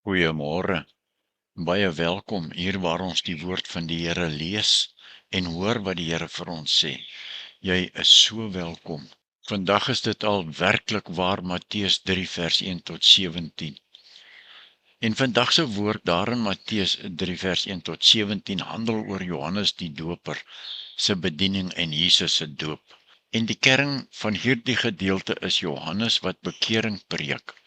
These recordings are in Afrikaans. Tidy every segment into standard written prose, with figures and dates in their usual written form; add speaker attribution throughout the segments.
Speaker 1: Goeiemôre, baie welkom hier waar ons die woord van die Here lees en hoor wat die Here vir ons sê. Jy is so welkom. Vandag is dit al werklik waar Matteus 3 vers 1 tot 17. En vandag se woord daar in Matteus 3 vers 1 tot 17 handel oor Johannes die Doper se bediening en Jesus se doop. En die kern van hierdie gedeelte is Johannes wat bekering preek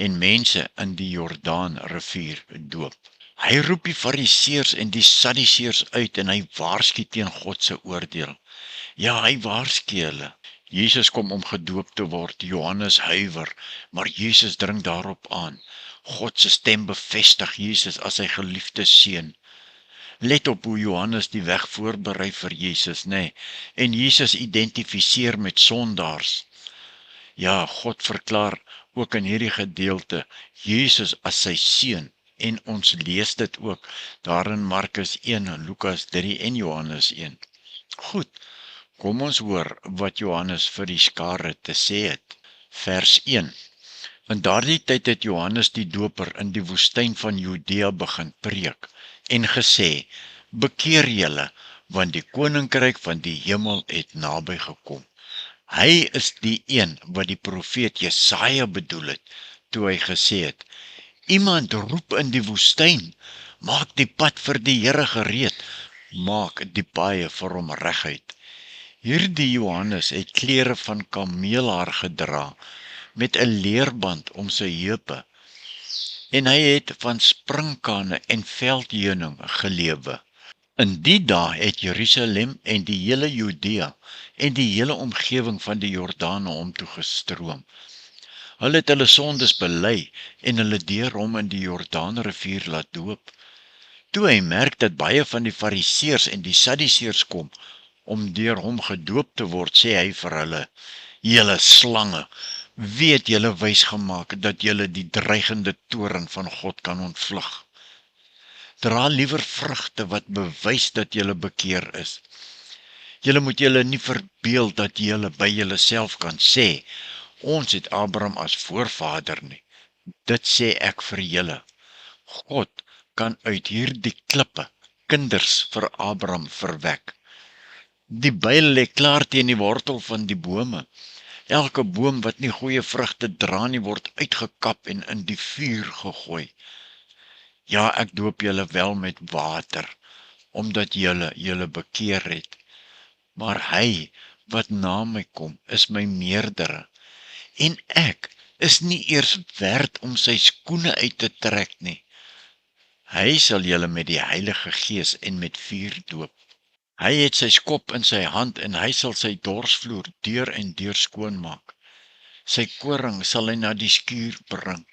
Speaker 1: en mense in die Jordaan rivier doop. Hy roep die Fariseërs en die Sadduseërs uit en hy waarsku teen God se oordeel. Ja, hy waarsku hulle. Jesus kom om gedoop te word, Johannes huiwer, maar Jesus dring daarop aan. God se stem bevestig Jesus as sy geliefde seun. Let op hoe Johannes die weg voorberei vir Jesus, en Jesus identifiseer met sondaars. Ja, God verklaar ook in hierdie gedeelte Jesus as sy seun en ons lees dit ook daar in Markus 1, Lukas 3 en Johannes 1. Goed, kom ons hoor wat Johannes vir die skare te sê het. Vers 1. In daardie tyd het Johannes die Doper in die woestyn van Judea begin preek en gesê: Bekeer julle, want die koninkryk van die hemel het naby gekom. Hy is die een wat die profeet Jesaja bedoel het, toe hy gesê het: Iemand roep in die woestyn, maak die pad vir die Here gereed, maak die paaie vir hom reguit. Hierdie Johannes het klere van kameelhaar gedra, met 'n leerband om sy heupe, en hy het van sprinkane en veldheuning gelewe. In die dae het Jerusalem en die hele Judea en die hele omgewing van die Jordaan na hom toe gestroom. Hulle het hulle sondes bely en hulle deur hom in die Jordaanrivier laat doop. Toe hy merk dat baie van die Fariseërs en die Sadduseërs kom om deur hom gedoop te word, sê hy vir hulle: Julle slange, wie het julle wys gemaak dat julle die dreigende toorn van God kan ontvlug? Dra liewer vrugte wat bewys dat julle bekeer is. Julle moet julle nie verbeel dat julle by julle self kan sê: Ons het Abraham as voorvader nie. Dit sê ek vir julle. God kan uit hierdie klippe kinders vir Abraham verwek. Die byl lê klaar teen die wortel van die bome. Elke boom wat nie goeie vrugte dra nie, word uitgekap en in die vuur gegooi. Ja, ek doop julle wel met water, omdat julle bekeer het. Maar hy wat na my kom, is my meerdere. En ek is nie eers werd om sy skoene uit te trek nie. Hy sal julle met die Heilige Gees en met vuur doop. Hy het sy skop in sy hand en hy sal sy dorsvloer deur en deur skoonmaak. Sy koring sal hy na die skuur bring,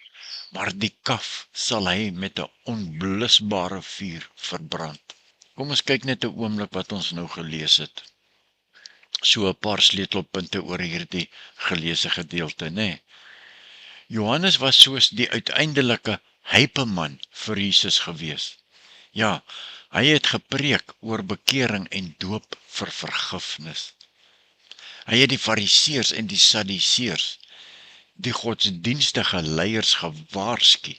Speaker 1: maar die kaf sal hy met 'n onblusbare vuur verbrand. Kom ons kyk net 'n oomblik wat ons nou gelees het. So 'n paar sleutelpunte oor hierdie geleesde gedeelte, Johannes was soos die uiteindelike hypeman vir Jesus gewees. Ja, hy het gepreek oor bekering en doop vir vergifnis. Hy het die Fariseërs en die Sadduseërs, die godsdienstige leiers, gewaarsku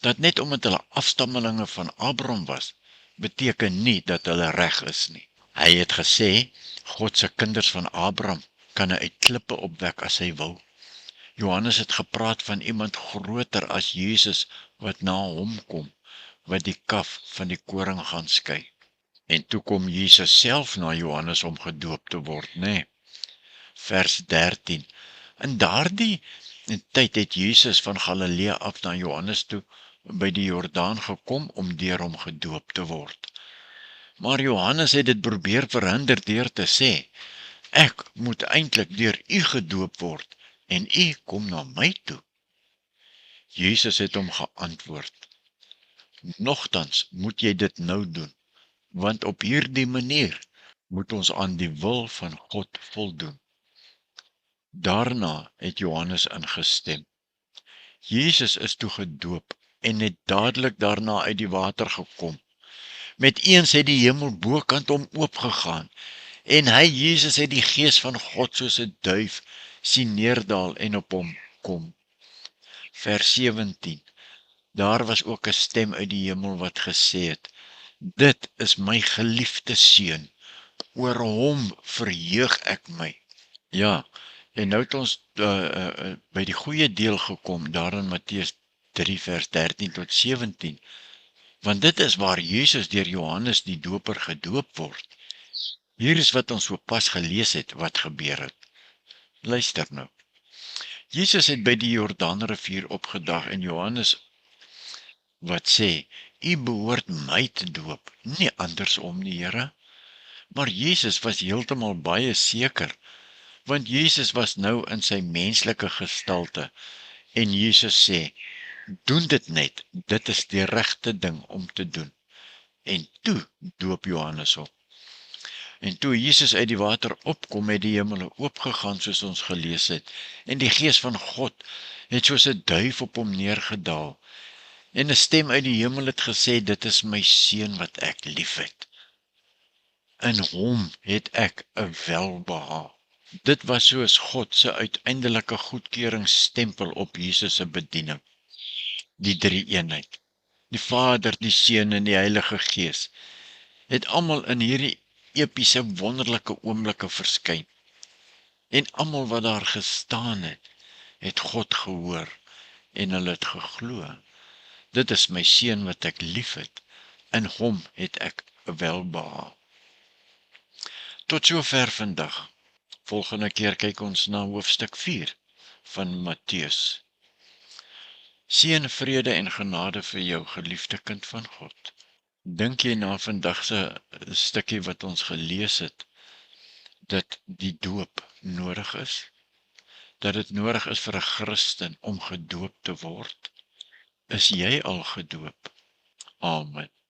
Speaker 1: dat net omdat hulle afstammelinge van Abraham was, beteken nie dat hulle reg is nie. Hy het gesê, God se kinders van Abraham kan hy uit klippe opwek as hy wil. Johannes het gepraat van iemand groter as Jesus wat na hom kom, wat die kaf van die koring gaan skei. En toe kom Jesus self na Johannes om gedoop te word, Vers 13. In daardie tyd het Jesus van Galilea af na Johannes toe by die Jordaan gekom om deur hom gedoop te word. Maar Johannes het dit probeer verhinder deur te sê: Ek moet eintlik deur u gedoop word en u kom na my toe. Jesus het hom geantwoord: Nogtans moet jy dit nou doen, want op hierdie manier moet ons aan die wil van God voldoen. Daarna het Johannes ingestem. Jesus is toe gedoop en het dadelik daarna uit die water gekom. Met eens het die hemel bokant hom oopgegaan en hy, Jesus, het die Gees van God soos 'n duif sien neerdal en op hom kom. Vers 17. daar was ook 'n stem uit die hemel wat gesê het, dit is my geliefde seun, oor hom verheug ek my. Ja, en nou het ons by die goeie deel gekom, daar in Matteus 3 vers 13 tot 17, want dit is waar Jesus deur Johannes die Doper gedoop word. Hier is wat ons sopas gelees het, wat gebeur het. Luister nou. Jesus het by die Jordaanrivier opgedag en Johannes wat sê, u behoort my te doop, nie andersom nie, Here. Maar Jesus was heeltemal baie seker, want Jesus was nou in sy menslike gestalte, en Jesus sê, doen dit net, dit is die regte ding om te doen. En toe doop Johannes hom. En toe Jesus uit die water opkom, het die hemele oopgegaan soos ons gelees het, en die Gees van God het soos 'n duif op hom neergedaal, en 'n stem uit die hemel het gesê, dit is my seun wat ek liefhet. In hom het ek 'n welbehae. Dit was soos God se uiteindelike goedkeuringsstempel op Jesus se bediening. Die drie-eenheid, die Vader, die Seun en die Heilige Gees, het almal in hierdie epiese wonderlike oomblikke verskyn. En almal wat daar gestaan het, het God gehoor en hulle het geglo. Dit is my seun wat ek liefhet, in hom het ek 'n welbehae. Tot sover vandag. Volgende keer kyk ons na hoofstuk 4 van Matteus. Seën, vrede en genade vir jou, geliefde kind van God. Dink jy na vandag se stukkie wat ons gelees het, dat die doop nodig is? Dat dit nodig is vir 'n Christen om gedoop te word? Is jy al gedoop? Amen.